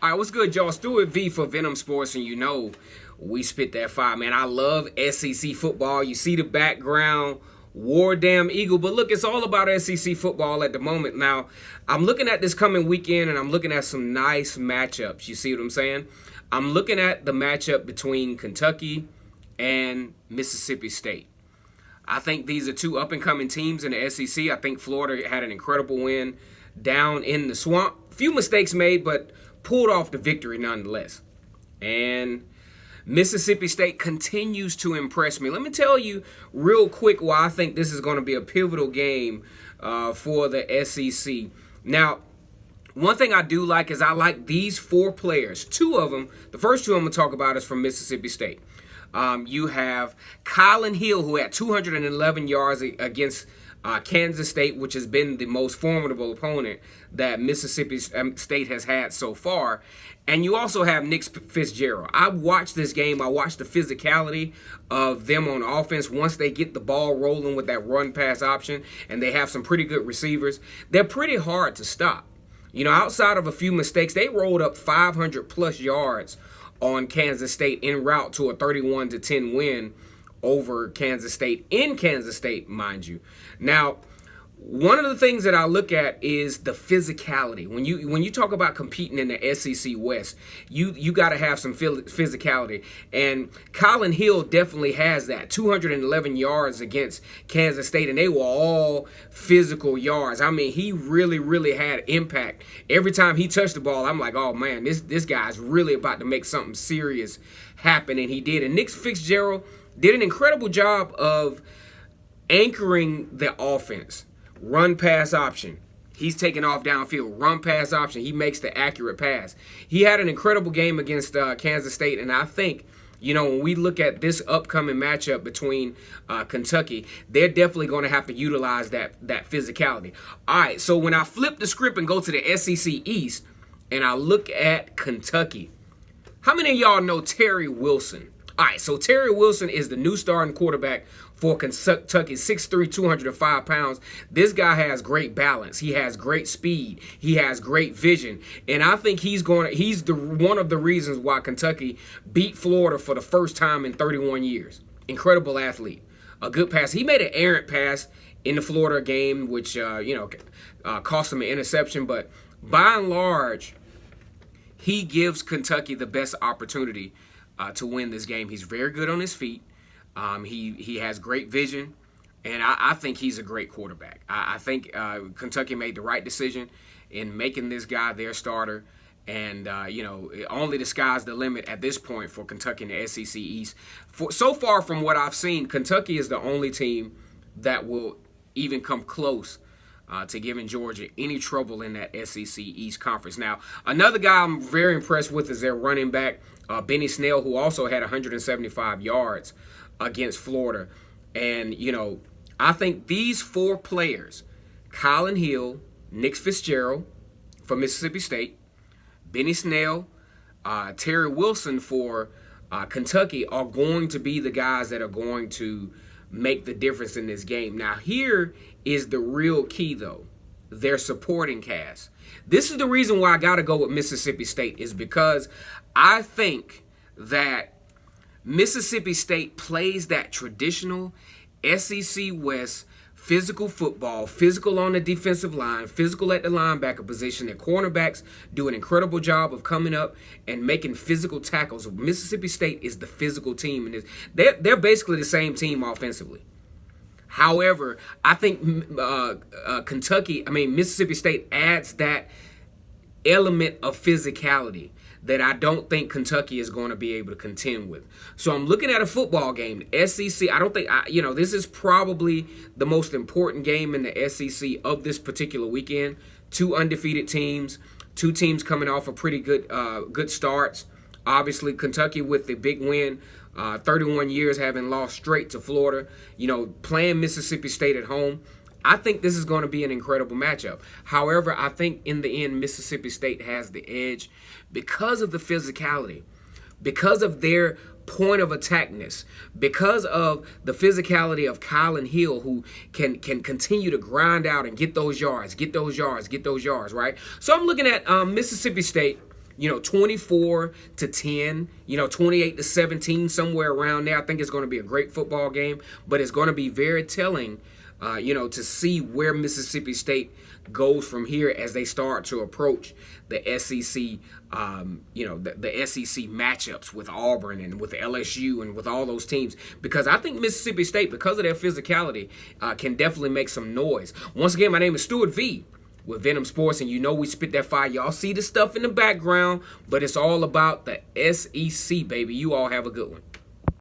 All right, what's good, y'all? Stuart V for Venom Sports, and you know we spit that fire, man. I love SEC football. You see the background, War Damn Eagle. But look, it's all about SEC football at the moment. Now, I'm looking at this coming weekend, and I'm looking at some nice matchups. You see what I'm saying? I'm looking at the matchup between Kentucky and Mississippi State. I think these are two up-and-coming teams in the SEC. I think Florida had an incredible win down in the swamp. Few mistakes made, but pulled off the victory nonetheless. And Mississippi State continues to impress me. Let me tell you real quick why I think this is going to be a pivotal game for the SEC. Now, one thing I do like is I like these four players. Two of them, the first two I'm going to talk about is from Mississippi State. You have Colin Hill, who had 211 yards against Kansas State, which has been the most formidable opponent that Mississippi State has had so far. And you also have Nick Fitzgerald. I watched this game. I watched the physicality of them on offense once they get the ball rolling with that run-pass option, and they have some pretty good receivers. They're pretty hard to stop. You know, outside of a few mistakes, they rolled up 500-plus yards on Kansas State en route to a 31-10 win over Kansas State, in Kansas State, mind you. Now, one of the things that I look at is the physicality. When you talk about competing in the SEC West, you got to have some physicality. And Colin Hill definitely has that. 211 yards against Kansas State, and they were all physical yards. I mean, he really, really had impact. Every time he touched the ball, I'm like, oh, man, this guy's really about to make something serious happen, and he did. And Nick Fitzgerald did an incredible job of anchoring the offense. Run pass option. He's taking off downfield. Run pass option. He makes the accurate pass. He had an incredible game against Kansas State, and I think, you know, when we look at this upcoming matchup between Kentucky, they're definitely going to have to utilize that physicality. All right, so when I flip the script and go to the SEC East and I look at Kentucky, how many of y'all know Terry Wilson? All right, so Terry Wilson is the new starting quarterback for Kentucky, 6'3", 205 pounds. This guy has great balance. He has great speed. He has great vision. And I think he's one of the reasons why Kentucky beat Florida for the first time in 31 years. Incredible athlete. A good pass. He made an errant pass in the Florida game, which cost him an interception. But by and large, he gives Kentucky the best opportunity to win this game. He's very good on his feet. He has great vision, and I think he's a great quarterback. I think Kentucky made the right decision in making this guy their starter, and only the sky's the limit at this point for Kentucky in the SEC East. So far from what I've seen, Kentucky is the only team that will even come close to giving Georgia any trouble in that SEC East Conference. Now, another guy I'm very impressed with is their running back, Benny Snell, who also had 175 yards against Florida. And, I think these four players, Colin Hill, Nick Fitzgerald for Mississippi State, Benny Snell, Terry Wilson for Kentucky, are going to be the guys that are going to make the difference in this game. Now, here is the real key, though. Their supporting cast. This is the reason why I got to go with Mississippi State, is because I think that Mississippi State plays that traditional SEC West physical football, physical on the defensive line, physical at the linebacker position. Their cornerbacks do an incredible job of coming up and making physical tackles. Mississippi State is the physical team, and they're basically the same team offensively. However, I think Mississippi State adds that element of physicality that I don't think Kentucky is going to be able to contend with. So I'm looking at a football game, the SEC. I don't think, this is probably the most important game in the SEC of this particular weekend. Two undefeated teams, two teams coming off of pretty good starts. Obviously, Kentucky with the big win, 31 years having lost straight to Florida, playing Mississippi State at home. I think this is going to be an incredible matchup. However, I think in the end, Mississippi State has the edge because of the physicality, because of their point of attackness, because of the physicality of Colin Hill, who can continue to grind out and get those yards, right? So I'm looking at Mississippi State 24-10, 28-17, somewhere around there. I think it's going to be a great football game, but it's going to be very telling, to see where Mississippi State goes from here as they start to approach the SEC, the SEC matchups with Auburn and with LSU and with all those teams. Because I think Mississippi State, because of their physicality, can definitely make some noise. Once again, my name is Stuart V with Venom Sports, and we spit that fire. Y'all see the stuff in the background, but it's all about the SEC, baby. You all have a good one.